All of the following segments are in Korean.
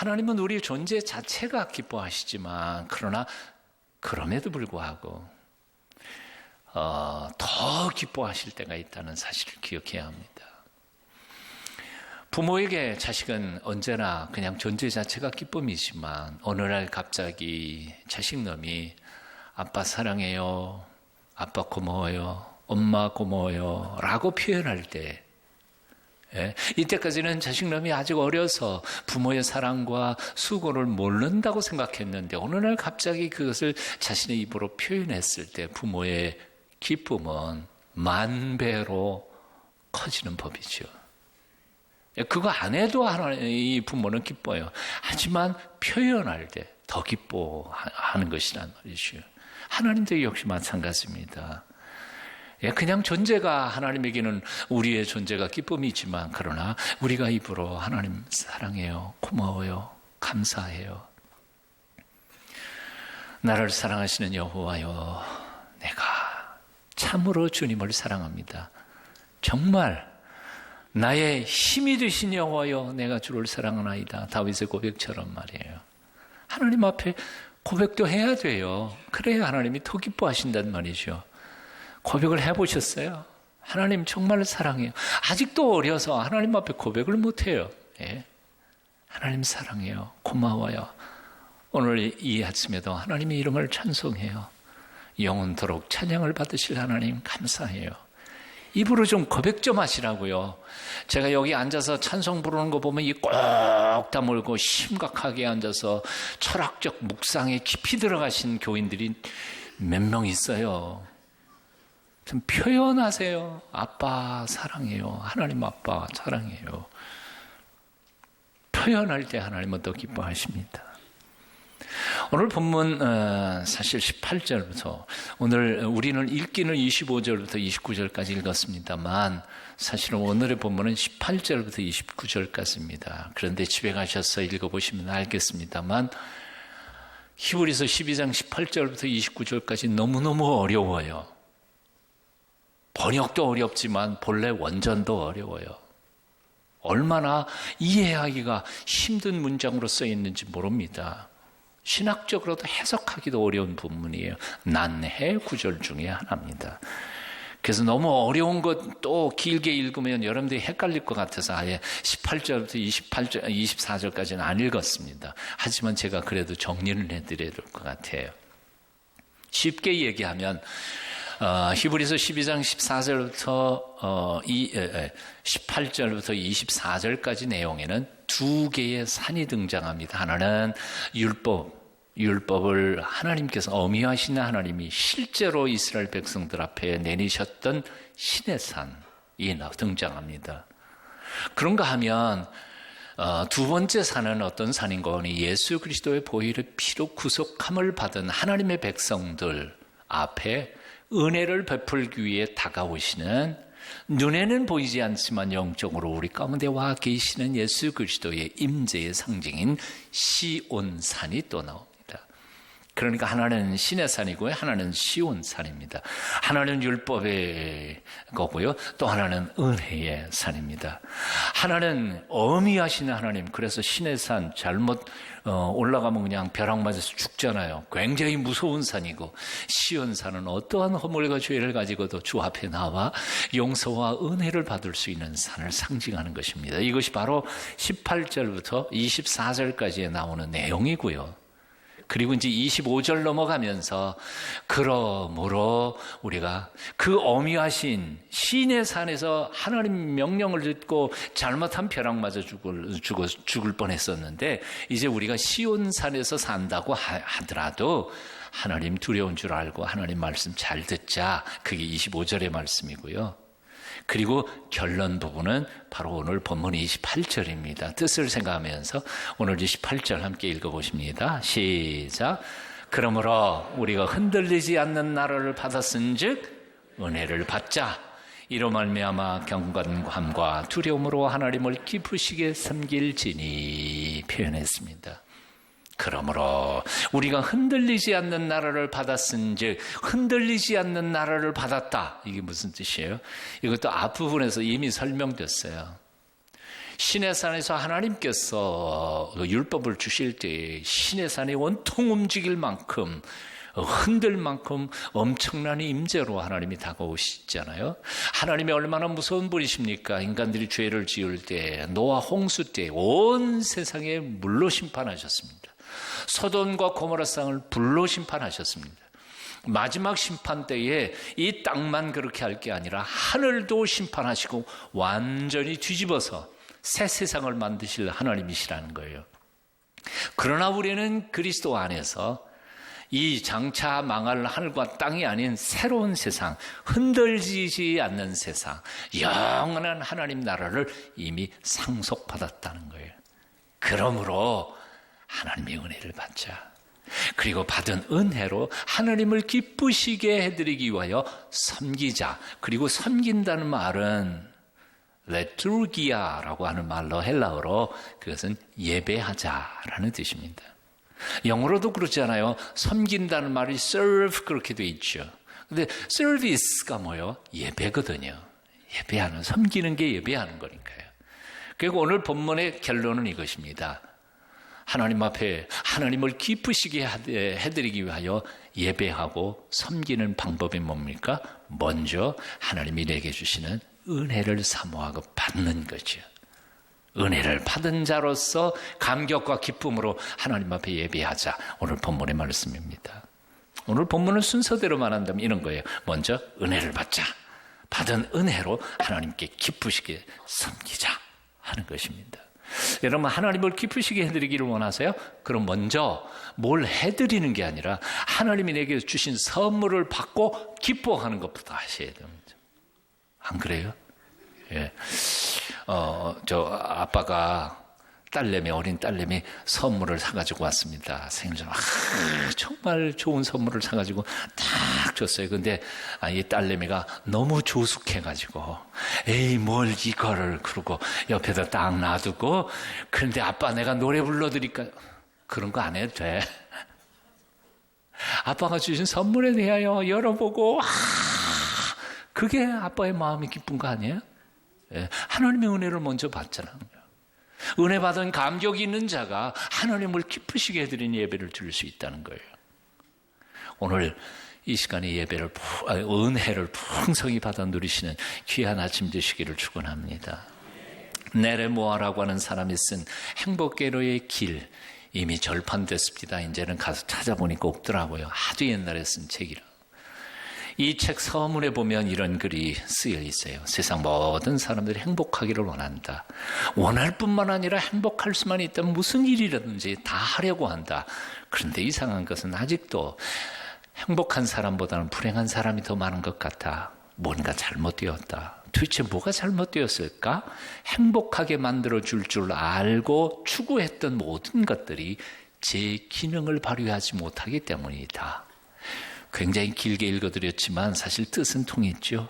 하나님은 우리 존재 자체가 기뻐하시지만 그러나 그럼에도 불구하고 더 기뻐하실 때가 있다는 사실을 기억해야 합니다. 부모에게 자식은 언제나 그냥 존재 자체가 기쁨이지만 어느 날 갑자기 자식놈이 아빠 사랑해요, 아빠 고마워요, 엄마 고마워요 라고 표현할 때 이때까지는 자식놈이 아직 어려서 부모의 사랑과 수고를 모른다고 생각했는데 어느 날 갑자기 그것을 자신의 입으로 표현했을 때 부모의 기쁨은 만 배로 커지는 법이죠. 그거 안 해도 이 부모는 기뻐요. 하지만 표현할 때 더 기뻐하는 것이란 말이죠. 하나님도 역시 마찬가지입니다. 그냥 존재가 하나님에게는 우리의 존재가 기쁨이지만 그러나 우리가 입으로 하나님 사랑해요, 고마워요, 감사해요. 나를 사랑하시는 여호와여, 내가 참으로 주님을 사랑합니다. 정말 나의 힘이 되신 여호와여, 내가 주를 사랑하나이다. 다윗의 고백처럼 말이에요. 하나님 앞에 고백도 해야 돼요. 그래야 하나님이 더 기뻐하신단 말이죠. 고백을 해보셨어요? 하나님 정말 사랑해요. 아직도 어려서 하나님 앞에 고백을 못해요. 하나님 사랑해요. 고마워요. 오늘 이 아침에도 하나님의 이름을 찬송해요. 영원토록 찬양을 받으실 하나님 감사해요. 입으로 좀 고백 좀 하시라고요. 제가 여기 앉아서 찬송 부르는 거 보면 이 꼭 다물고 심각하게 앉아서 철학적 묵상에 깊이 들어가신 교인들이 몇 명 있어요. 좀 표현하세요. 아빠 사랑해요. 하나님 아빠 사랑해요. 표현할 때 하나님은 더 기뻐하십니다. 오늘 본문 사실 18절부터 오늘 우리는 읽기는 25절부터 29절까지 읽었습니다만 사실은 오늘의 본문은 18절부터 29절까지입니다. 그런데 집에 가셔서 읽어보시면 알겠습니다만 히브리서 12장 18절부터 29절까지 너무너무 어려워요. 번역도 어렵지만 본래 원전도 어려워요. 얼마나 이해하기가 힘든 문장으로 써 있는지 모릅니다. 신학적으로도 해석하기도 어려운 부분이에요. 난해 구절 중에 하나입니다. 그래서 너무 어려운 것 또 길게 읽으면 여러분들이 헷갈릴 것 같아서 아예 18절부터 24절까지는 안 읽었습니다. 하지만 제가 그래도 정리를 해드려야 될 것 같아요. 쉽게 얘기하면 히브리서 12장 14절부터 18절부터 24절까지 내용에는 두 개의 산이 등장합니다. 하나는 율법을 하나님께서 어미하시는 하나님이 실제로 이스라엘 백성들 앞에 내리셨던 신의 산이 등장합니다. 그런가 하면 두 번째 산은 어떤 산인가 하니 예수 그리스도의 보혈의 피로 구속함을 받은 하나님의 백성들 앞에 은혜를 베풀기 위해 다가오시는 눈에는 보이지 않지만 영적으로 우리 가운데 와 계시는 예수 그리스도의 임재의 상징인 시온산이 또 나옵니다. 그러니까 하나는 신의 산이고요, 하나는 시온산입니다. 하나는 율법의 거고요, 또 하나는 은혜의 산입니다. 하나는 어미하시는 하나님, 그래서 신의 산 잘못 올라가면 그냥 벼락 맞아서 죽잖아요. 굉장히 무서운 산이고, 시온산은 어떠한 허물과 죄를 가지고도 주 앞에 나와 용서와 은혜를 받을 수 있는 산을 상징하는 것입니다. 이것이 바로 18절부터 24절까지에 나오는 내용이고요. 그리고 이제 25절 넘어가면서 그러므로 우리가 그 어미하신 신의 산에서 하나님 명령을 듣고 잘못한 벼락 맞아 죽을 뻔했었는데 이제 우리가 시온산에서 산다고 하더라도 하나님 두려운 줄 알고 하나님 말씀 잘 듣자. 그게 25절의 말씀이고요. 그리고 결론 부분은 바로 오늘 본문 28절입니다. 뜻을 생각하면서 오늘 28절 함께 읽어보십니다. 시작. 그러므로 우리가 흔들리지 않는 나라를 받았은즉 은혜를 받자. 이로 말미암아 경건함과 두려움으로 하나님을 기쁘시게 섬길지니 표현했습니다. 그러므로 우리가 흔들리지 않는 나라를 받았은즉 흔들리지 않는 나라를 받았다. 이게 무슨 뜻이에요? 이것도 앞부분에서 이미 설명됐어요. 시내산에서 하나님께서 율법을 주실 때 시내산이 원통 움직일 만큼 흔들 만큼 엄청난 임재로 하나님이 다가오시잖아요. 하나님이 얼마나 무서운 분이십니까? 인간들이 죄를 지을 때, 노아 홍수 때 온 세상에 물로 심판하셨습니다. 소돔과 고모라 땅을 불로 심판하셨습니다. 마지막 심판 때에 이 땅만 그렇게 할 게 아니라 하늘도 심판하시고 완전히 뒤집어서 새 세상을 만드실 하나님이시라는 거예요. 그러나 우리는 그리스도 안에서 이 장차 망할 하늘과 땅이 아닌 새로운 세상, 흔들리지 않는 세상, 영원한 하나님 나라를 이미 상속받았다는 거예요. 그러므로 하나님의 은혜를 받자. 그리고 받은 은혜로 하나님을 기쁘시게 해드리기 위하여 섬기자. 그리고 섬긴다는 말은 레투르기아라고 하는 말로 헬라어로 그것은 예배하자라는 뜻입니다. 영어로도 그렇잖아요. 섬긴다는 말이 serve 그렇게 돼 있죠. 근데 service가 뭐예요? 예배거든요. 예배하는, 섬기는 게 예배하는 거니까요. 그리고 오늘 본문의 결론은 이것입니다. 하나님 앞에 하나님을 기쁘시게 해드리기 위하여 예배하고 섬기는 방법이 뭡니까? 먼저 하나님이 내게 주시는 은혜를 사모하고 받는 거죠. 은혜를 받은 자로서 감격과 기쁨으로 하나님 앞에 예배하자. 오늘 본문의 말씀입니다. 오늘 본문은 순서대로만 한다면 이런 거예요. 먼저 은혜를 받자. 받은 은혜로 하나님께 기쁘시게 섬기자 하는 것입니다. 여러분, 하나님을 기쁘시게 해드리기를 원하세요? 그럼 먼저 뭘 해드리는 게 아니라 하나님이 내게 주신 선물을 받고 기뻐하는 것부터 하셔야 됩니다. 안 그래요? 예. 저 아빠가 어린 딸내미 선물을 사가지고 왔습니다. 생일날 정말 좋은 선물을 사가지고 딱 줬어요. 근데 이 딸내미가 너무 조숙해가지고 에이 뭘 이거를 그러고 옆에다 딱 놔두고 그런데 아빠 내가 노래 불러드릴까? 그런 거 안 해도 돼. 아빠가 주신 선물에 대하여 열어보고 그게 아빠의 마음이 기쁜 거 아니에요? 하나님의 은혜를 먼저 받잖아요. 은혜 받은 감격이 있는 자가 하나님을 기쁘시게 해드리는 예배를 드릴 수 있다는 거예요. 오늘 이 시간에 은혜를 풍성히 받아 누리시는 귀한 아침 되시기를 축원합니다. 네레모아라고 하는 사람이 쓴 행복계로의 길, 이미 절판됐습니다. 이제는 가서 찾아보니까 없더라고요. 아주 옛날에 쓴 책이라. 이 책 서문에 보면 이런 글이 쓰여 있어요. 세상 모든 사람들이 행복하기를 원한다. 원할 뿐만 아니라 행복할 수만 있다면 무슨 일이라든지 다 하려고 한다. 그런데 이상한 것은 아직도 행복한 사람보다는 불행한 사람이 더 많은 것 같아. 뭔가 잘못되었다. 도대체 뭐가 잘못되었을까? 행복하게 만들어줄 줄 알고 추구했던 모든 것들이 제 기능을 발휘하지 못하기 때문이다. 굉장히 길게 읽어드렸지만 사실 뜻은 통했죠.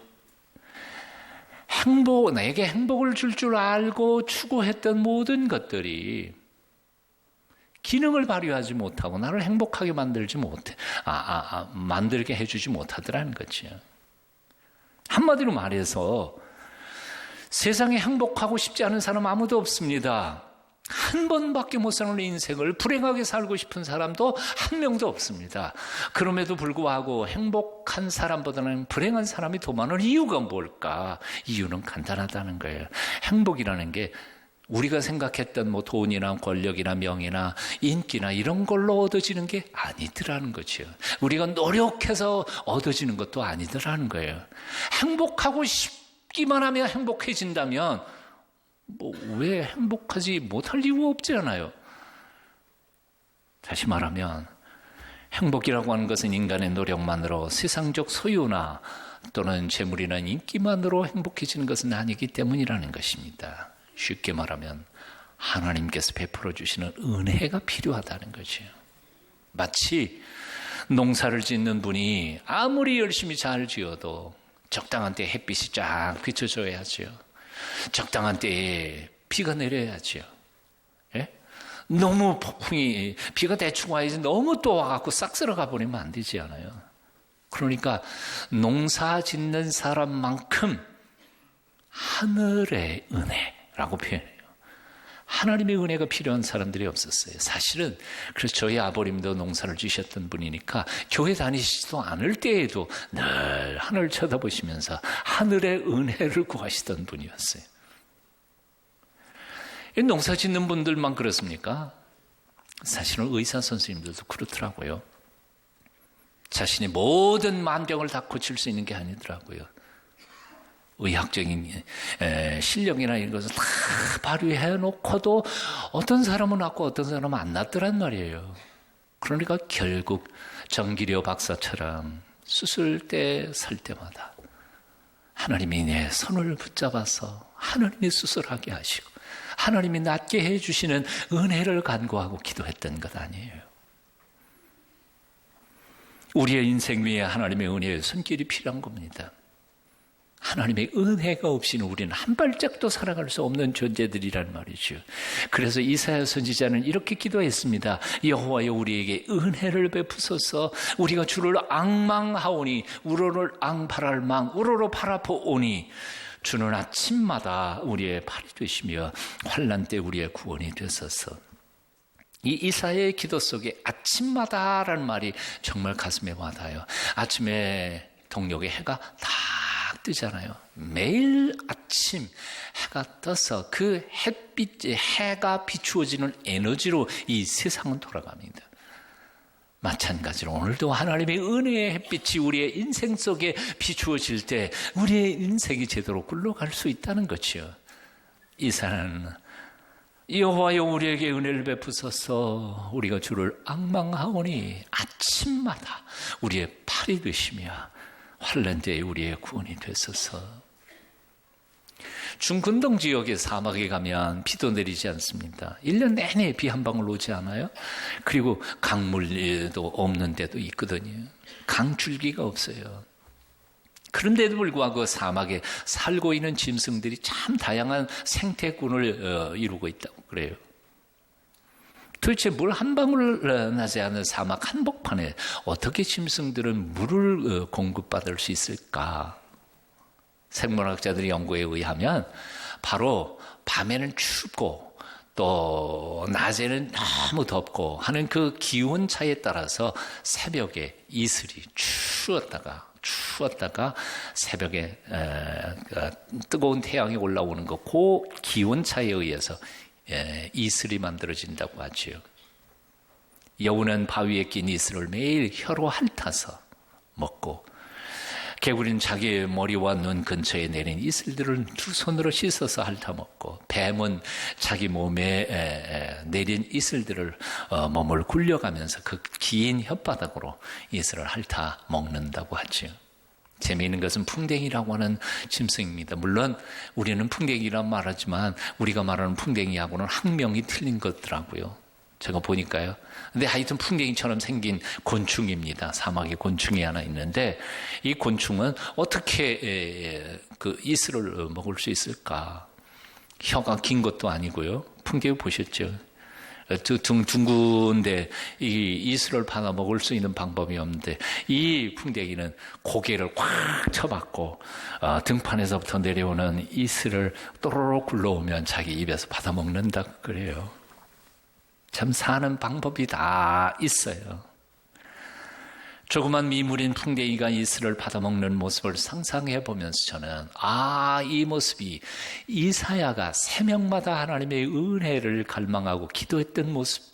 내게 행복을 줄 줄 알고 추구했던 모든 것들이 기능을 발휘하지 못하고 나를 행복하게 만들지 못해, 만들게 해주지 못하더라는 거죠. 한마디로 말해서 세상에 행복하고 싶지 않은 사람 아무도 없습니다. 한 번밖에 못 사는 인생을 불행하게 살고 싶은 사람도 한 명도 없습니다. 그럼에도 불구하고 행복한 사람보다는 불행한 사람이 더 많은 이유가 뭘까? 이유는 간단하다는 거예요. 행복이라는 게 우리가 생각했던 돈이나 권력이나 명예나 인기나 이런 걸로 얻어지는 게 아니더라는 거죠. 우리가 노력해서 얻어지는 것도 아니더라는 거예요. 행복하고 싶기만 하면 행복해진다면 왜 행복하지 못할 이유가 없잖아요. 다시 말하면 행복이라고 하는 것은 인간의 노력만으로 세상적 소유나 또는 재물이나 인기만으로 행복해지는 것은 아니기 때문이라는 것입니다. 쉽게 말하면 하나님께서 베풀어 주시는 은혜가 필요하다는 거죠. 마치 농사를 짓는 분이 아무리 열심히 잘 지어도 적당한 때에 햇빛이 쫙 비춰줘야죠. 적당한 때에 비가 내려야죠. 예? 너무 폭풍이 비가 대충 와야지 너무 또 와갖고 싹 쓸어가 버리면 안 되지 않아요. 그러니까 농사 짓는 사람만큼 하늘의 은혜라고 표현해요. 하나님의 은혜가 필요한 사람들이 없었어요. 사실은 그래서 저희 아버님도 농사를 지셨던 분이니까 교회 다니시지도 않을 때에도 늘 하늘을 쳐다보시면서 하늘의 은혜를 구하시던 분이었어요. 농사 짓는 분들만 그렇습니까? 사실은 의사 선생님들도 그렇더라고요. 자신의 모든 만병을 다 고칠 수 있는 게 아니더라고요. 의학적인 실력이나 이런 것을 다 발휘해 놓고도 어떤 사람은 낫고 어떤 사람은 안 낫더란 말이에요. 그러니까 결국 정기려 박사처럼 수술대 설 때마다 하나님이 내 손을 붙잡아서 하나님이 수술하게 하시고 하나님이 낫게 해주시는 은혜를 간구하고 기도했던 것 아니에요. 우리의 인생 위에 하나님의 은혜의 손길이 필요한 겁니다. 하나님의 은혜가 없이는 우리는 한 발짝도 살아갈 수 없는 존재들이란 말이죠. 그래서 이사야 선지자는 이렇게 기도했습니다. 여호와여 우리에게 은혜를 베푸소서. 우리가 주를 앙망하오니 우로를 앙바랄망 우로로 바라보오니 주는 아침마다 우리의 팔이 되시며 환난 때 우리의 구원이 되소서. 이 이사야의 기도 속에 아침마다라는 말이 정말 가슴에 와닿아요. 아침에 동력의 해가 다 뜨잖아요. 매일 아침 해가 떠서 그 햇빛, 해가 비추어지는 에너지로 이 세상은 돌아갑니다. 마찬가지로 오늘도 하나님의 은혜의 햇빛이 우리의 인생 속에 비추어질 때 우리의 인생이 제대로 굴러갈 수 있다는 거죠. 이사야는 여호와여 우리에게 은혜를 베푸소서. 우리가 주를 앙망하오니 아침마다 우리의 팔이 되시며 환난 때에 우리의 구원이 되소서. 중근동 지역의 사막에 가면 비도 내리지 않습니다. 1년 내내 비 한 방울 오지 않아요? 그리고 강물도 없는 데도 있거든요. 강줄기가 없어요. 그런데도 불구하고 그 사막에 살고 있는 짐승들이 참 다양한 생태군을 이루고 있다고 그래요. 도대체 물 한 방울 나지 않은 사막 한복판에 어떻게 짐승들은 물을 공급받을 수 있을까? 생물학자들의 연구에 의하면 바로 밤에는 춥고 또 낮에는 너무 덥고 하는 그 기온 차에 따라서 새벽에 이슬이 추웠다가 새벽에 뜨거운 태양이 올라오는 그 기온 차에 의해서 이슬이 만들어진다고 하지요. 여우는 바위에 낀 이슬을 매일 혀로 핥아서 먹고 개구리는 자기의 머리와 눈 근처에 내린 이슬들을 두 손으로 씻어서 핥아 먹고 뱀은 자기 몸에 내린 이슬들을 몸을 굴려가면서 그 긴 혓바닥으로 이슬을 핥아 먹는다고 하지요. 재미있는 것은 풍뎅이라고 하는 짐승입니다. 물론 우리는 풍뎅이란 말하지만 우리가 말하는 풍뎅이하고는 학명이 틀린 것더라고요. 제가 보니까요. 근데 하여튼 풍뎅이처럼 생긴 곤충입니다. 사막에 곤충이 하나 있는데 이 곤충은 어떻게 그 이슬을 먹을 수 있을까? 혀가 긴 것도 아니고요. 풍뎅이 보셨죠? 둥근데 이 이슬을 받아 먹을 수 있는 방법이 없는데 이 풍뎅이는 고개를 꽉 쳐박고 등판에서부터 내려오는 이슬을 또로록 굴러오면 자기 입에서 받아 먹는다고 그래요. 참 사는 방법이 다 있어요. 조그만 미물인 풍뎅이가 이슬을 받아먹는 모습을 상상해 보면서 저는 이 모습이 이사야가 새벽마다 하나님의 은혜를 갈망하고 기도했던 모습,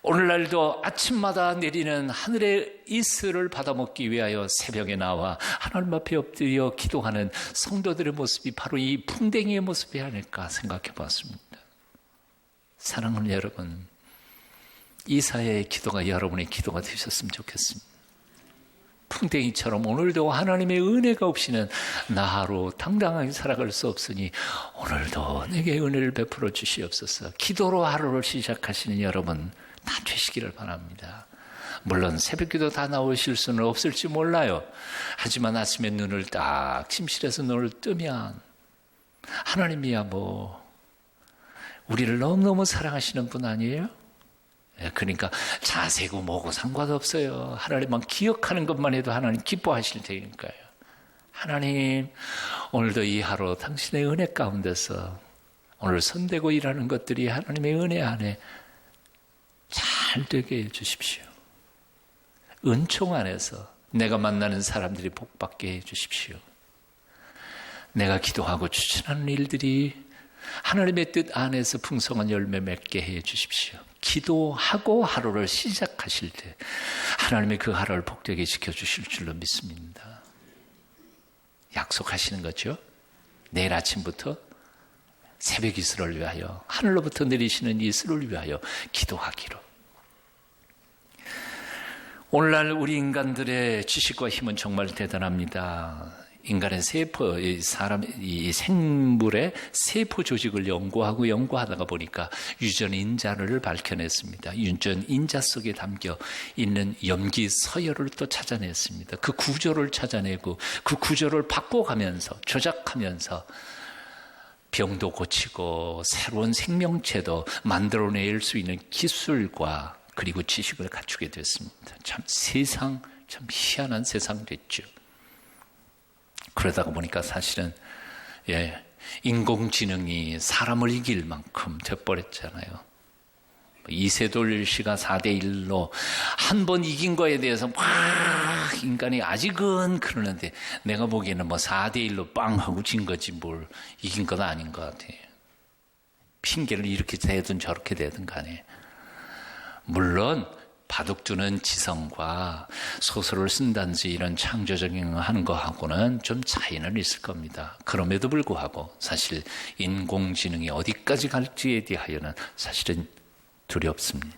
오늘날도 아침마다 내리는 하늘의 이슬을 받아먹기 위하여 새벽에 나와 하나님 앞에 엎드려 기도하는 성도들의 모습이 바로 이 풍뎅이의 모습이 아닐까 생각해 봤습니다. 사랑하는 여러분, 이사야의 기도가 여러분의 기도가 되셨으면 좋겠습니다. 풍뎅이처럼 오늘도 하나님의 은혜가 없이는 나로 당당하게 살아갈 수 없으니 오늘도 내게 은혜를 베풀어 주시옵소서. 기도로 하루를 시작하시는 여러분 다 되시기를 바랍니다. 물론 새벽기도 다 나오실 수는 없을지 몰라요. 하지만 아침에 눈을 딱 침실에서 눈을 뜨면 하나님이야 우리를 너무너무 사랑하시는 분 아니에요? 그러니까 자세고 뭐고 상관없어요. 하나님만 기억하는 것만 해도 하나님 기뻐하실 테니까요. 하나님, 오늘도 이 하루 당신의 은혜 가운데서 오늘 손대고 일하는 것들이 하나님의 은혜 안에 잘 되게 해 주십시오. 은총 안에서 내가 만나는 사람들이 복받게 해 주십시오. 내가 기도하고 추진하는 일들이 하나님의 뜻 안에서 풍성한 열매 맺게 해 주십시오. 기도하고 하루를 시작하실 때 하나님의 그 하루를 복되게 지켜주실 줄로 믿습니다. 약속하시는 거죠. 내일 아침부터 새벽 이슬을 위하여 하늘로부터 내리시는 이슬을 위하여 기도하기로. 오늘날 우리 인간들의 지식과 힘은 정말 대단합니다. 인간의 세포, 이 생물의 세포 조직을 연구하다가 보니까 유전 인자를 밝혀냈습니다. 유전 인자 속에 담겨 있는 염기 서열을 또 찾아냈습니다. 그 구조를 찾아내고 그 구조를 바꿔가면서 조작하면서 병도 고치고 새로운 생명체도 만들어낼 수 있는 기술과 그리고 지식을 갖추게 됐습니다. 참 희한한 세상 됐죠. 그러다가 보니까 사실은 인공지능이 사람을 이길 만큼 돼버렸잖아요. 이세돌 씨가 4대1로 한 번 이긴 거에 대해서 막 인간이 아직은 그러는데 내가 보기에는 4대1로 빵 하고 진 거지 뭘 이긴 건 아닌 것 같아요. 핑계를 이렇게 대든 저렇게 대든 간에. 물론 바둑두는 지성과 소설을 쓴다든지 이런 창조적인 거 하는 거하고는 좀 차이는 있을 겁니다. 그럼에도 불구하고 사실 인공지능이 어디까지 갈지에 대하여는 사실은 두렵습니다.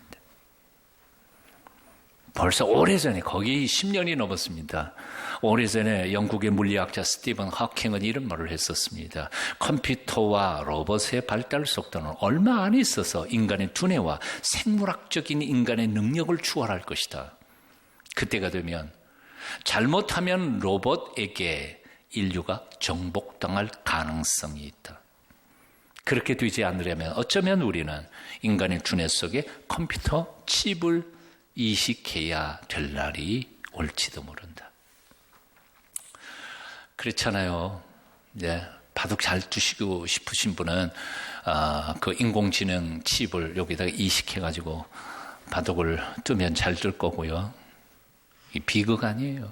벌써 오래전에 거의 10년이 넘었습니다. 오래전에 영국의 물리학자 스티븐 하킹은 이런 말을 했었습니다. 컴퓨터와 로봇의 발달 속도는 얼마 안 있어서 인간의 두뇌와 생물학적인 인간의 능력을 추월할 것이다. 그때가 되면 잘못하면 로봇에게 인류가 정복당할 가능성이 있다. 그렇게 되지 않으려면 어쩌면 우리는 인간의 두뇌 속에 컴퓨터 칩을 이식해야 될 날이 올지도 모른다. 그렇잖아요. 바둑 잘 두시고 싶으신 분은 그 인공지능 칩을 여기다가 이식해가지고 바둑을 뜨면 잘 뜰 거고요. 이 비극 아니에요.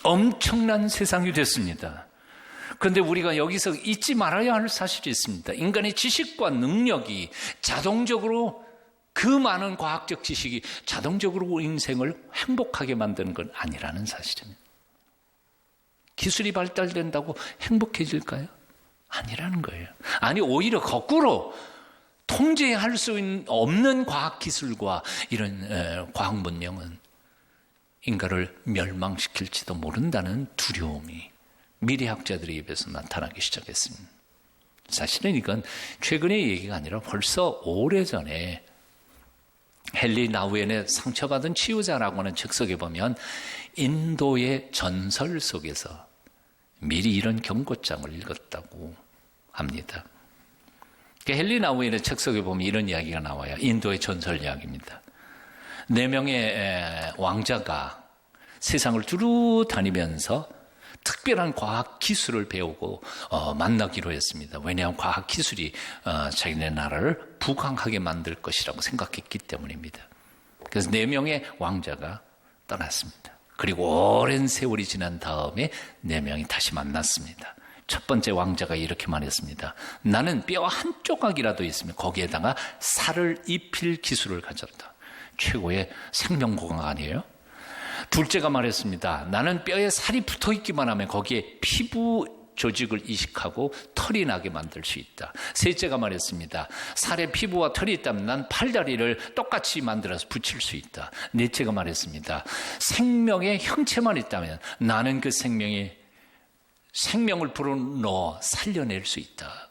엄청난 세상이 됐습니다. 그런데 우리가 여기서 잊지 말아야 할 사실이 있습니다. 인간의 지식과 능력이 자동적으로 그 많은 과학적 지식이 자동적으로 우리 인생을 행복하게 만드는 건 아니라는 사실입니다. 기술이 발달된다고 행복해질까요? 아니라는 거예요. 아니 오히려 거꾸로 통제할 수 없는 과학기술과 이런 과학 문명은 인간을 멸망시킬지도 모른다는 두려움이 미래학자들의 입에서 나타나기 시작했습니다. 사실은 이건 최근의 얘기가 아니라 벌써 오래전에 헨리 나우엔의 상처받은 치유자라고 하는 책 속에 보면 인도의 전설 속에서 미리 이런 경고장을 읽었다고 합니다. 헨리 나우엔의 책 속에 보면 이런 이야기가 나와요. 인도의 전설 이야기입니다. 4명의 왕자가 세상을 두루 다니면서 특별한 과학 기술을 배우고 만나기로 했습니다. 왜냐하면 과학 기술이 자기네 나라를 부강하게 만들 것이라고 생각했기 때문입니다. 그래서 4명의 왕자가 떠났습니다. 그리고 오랜 세월이 지난 다음에 4명이 다시 만났습니다. 첫 번째 왕자가 이렇게 말했습니다. 나는 뼈 한 조각이라도 있으면 거기에다가 살을 입힐 기술을 가졌다. 최고의 생명고강 아니에요? 둘째가 말했습니다. 나는 뼈에 살이 붙어있기만 하면 거기에 피부 조직을 이식하고 털이 나게 만들 수 있다. 셋째가 말했습니다. 살에 피부와 털이 있다면 난 팔다리를 똑같이 만들어서 붙일 수 있다. 넷째가 말했습니다. 생명의 형체만 있다면 나는 그 생명을 불어넣어 살려낼 수 있다.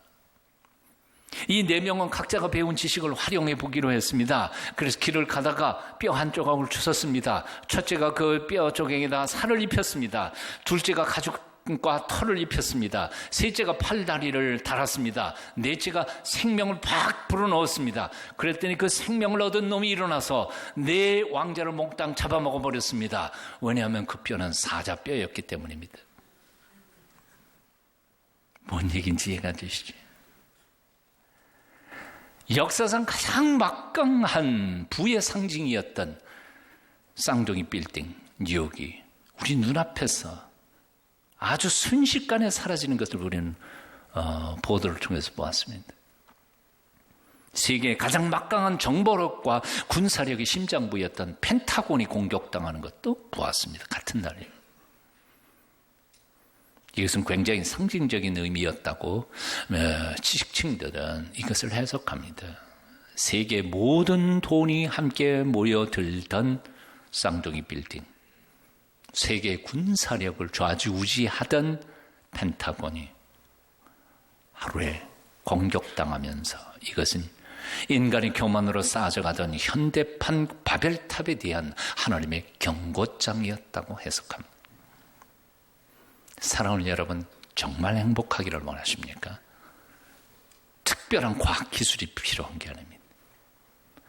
이 4명은 각자가 배운 지식을 활용해 보기로 했습니다. 그래서 길을 가다가 뼈 한 조각을 주웠습니다. 첫째가 그 뼈 조각에다 살을 입혔습니다. 둘째가 가죽과 털을 입혔습니다. 셋째가 팔다리를 달았습니다. 넷째가 생명을 팍 불어넣었습니다. 그랬더니 그 생명을 얻은 놈이 일어나서 4 왕자를 몽땅 잡아먹어 버렸습니다. 왜냐하면 그 뼈는 사자뼈였기 때문입니다. 뭔 얘기인지 이해가 되시죠? 역사상 가장 막강한 부의 상징이었던 쌍둥이 빌딩 뉴욕이 우리 눈앞에서 아주 순식간에 사라지는 것을 우리는 보도를 통해서 보았습니다. 세계의 가장 막강한 정보력과 군사력의 심장부였던 펜타곤이 공격당하는 것도 보았습니다. 같은 날이에요. 이것은 굉장히 상징적인 의미였다고 지식층들은 이것을 해석합니다. 세계 모든 돈이 함께 모여들던 쌍둥이 빌딩, 세계 군사력을 좌지우지하던 펜타곤이 하루에 공격당하면서 이것은 인간의 교만으로 쌓아져가던 현대판 바벨탑에 대한 하나님의 경고장이었다고 해석합니다. 사랑하는 여러분, 정말 행복하기를 원하십니까? 특별한 과학기술이 필요한 게 아닙니다.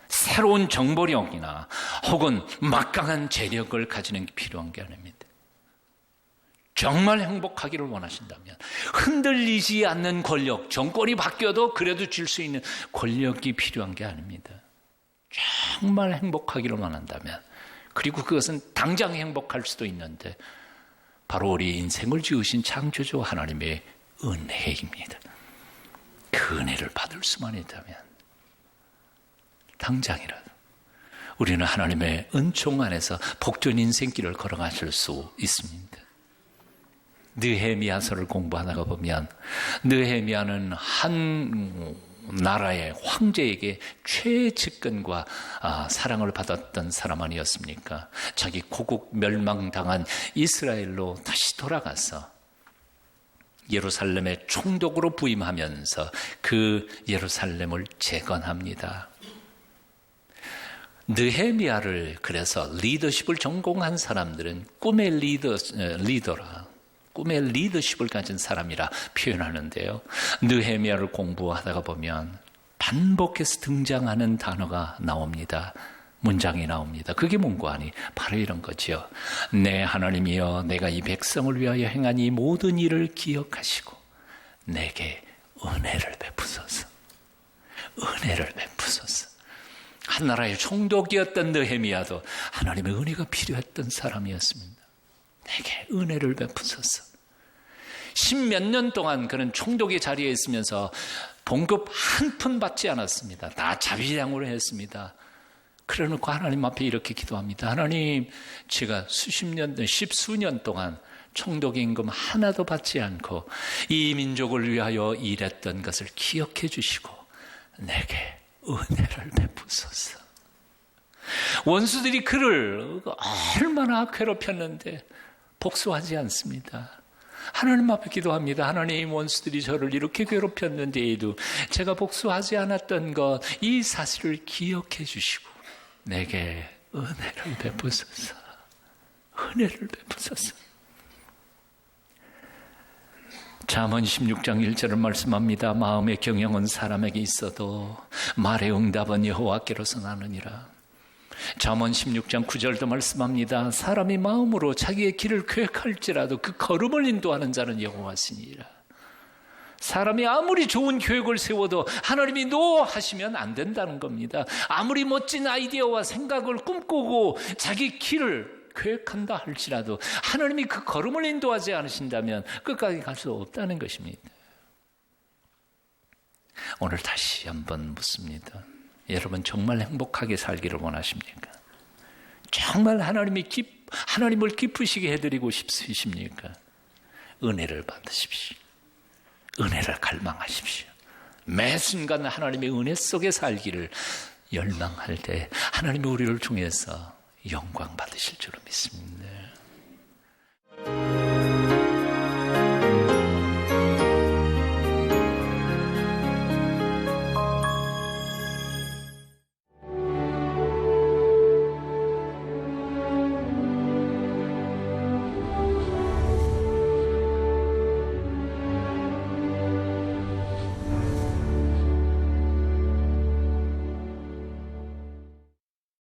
새로운 정보력이나 혹은 막강한 재력을 가지는 게 필요한 게 아닙니다. 정말 행복하기를 원하신다면 흔들리지 않는 권력, 정권이 바뀌어도 그래도 줄 수 있는 권력이 필요한 게 아닙니다. 정말 행복하기를 원한다면, 그리고 그것은 당장 행복할 수도 있는데 바로 우리 인생을 지으신 창조주 하나님의 은혜입니다. 그 은혜를 받을 수만 있다면 당장이라도 우리는 하나님의 은총 안에서 복된 인생길을 걸어가실 수 있습니다. 느헤미야서를 공부하다가 보면 느헤미야는 한 나라의 황제에게 최측근과 사랑을 받았던 사람 아니었습니까? 자기 고국 멸망당한 이스라엘로 다시 돌아가서 예루살렘의 총독으로 부임하면서 그 예루살렘을 재건합니다. 느헤미야를 그래서 리더십을 전공한 사람들은 꿈의 리더라, 꿈의 리더십을 가진 사람이라 표현하는데요. 느헤미야를 공부하다가 보면 반복해서 등장하는 단어가 나옵니다. 문장이 나옵니다. 그게 뭔고 하니 바로 이런 거죠. 내 하나님이여, 내가 이 백성을 위하여 행한 이 모든 일을 기억하시고 내게 은혜를 베푸소서. 은혜를 베푸소서. 한 나라의 총독이었던 느헤미야도 하나님의 은혜가 필요했던 사람이었습니다. 내게 은혜를 베푸소서. 10몇 년 동안 그는 총독의 자리에 있으면서 봉급 한 푼 받지 않았습니다. 다 자비량으로 했습니다. 그래놓고 하나님 앞에 이렇게 기도합니다. 하나님, 제가 십수년 동안 총독의 임금 하나도 받지 않고 이 민족을 위하여 일했던 것을 기억해 주시고 내게 은혜를 베푸소서. 원수들이 그를 얼마나 괴롭혔는데 복수하지 않습니다. 하나님 앞에 기도합니다. 하나님, 원수들이 저를 이렇게 괴롭혔는데에도 제가 복수하지 않았던 것, 이 사실을 기억해 주시고 내게 은혜를 베푸소서. 은혜를 베푸소서. 잠언 16장 1절을 말씀합니다. 마음의 경영은 사람에게 있어도 말의 응답은 여호와께로서 나느니라. 잠언 16장 9절도 말씀합니다. 사람이 마음으로 자기의 길을 계획할지라도 그 걸음을 인도하는 자는 여호와시니라. 사람이 아무리 좋은 계획을 세워도 하나님이 노 하시면 안 된다는 겁니다. 아무리 멋진 아이디어와 생각을 꿈꾸고 자기 길을 계획한다 할지라도 하나님이 그 걸음을 인도하지 않으신다면 끝까지 갈 수 없다는 것입니다. 오늘 다시 한번 묻습니다. 여러분, 정말 행복하게 살기를 원하십니까? 정말 하나님을 기쁘시게 해드리고 싶으십니까? 은혜를 받으십시오. 은혜를 갈망하십시오. 매 순간 하나님의 은혜 속에 살기를 열망할 때 하나님이 우리를 통해서 영광 받으실 줄로 믿습니다.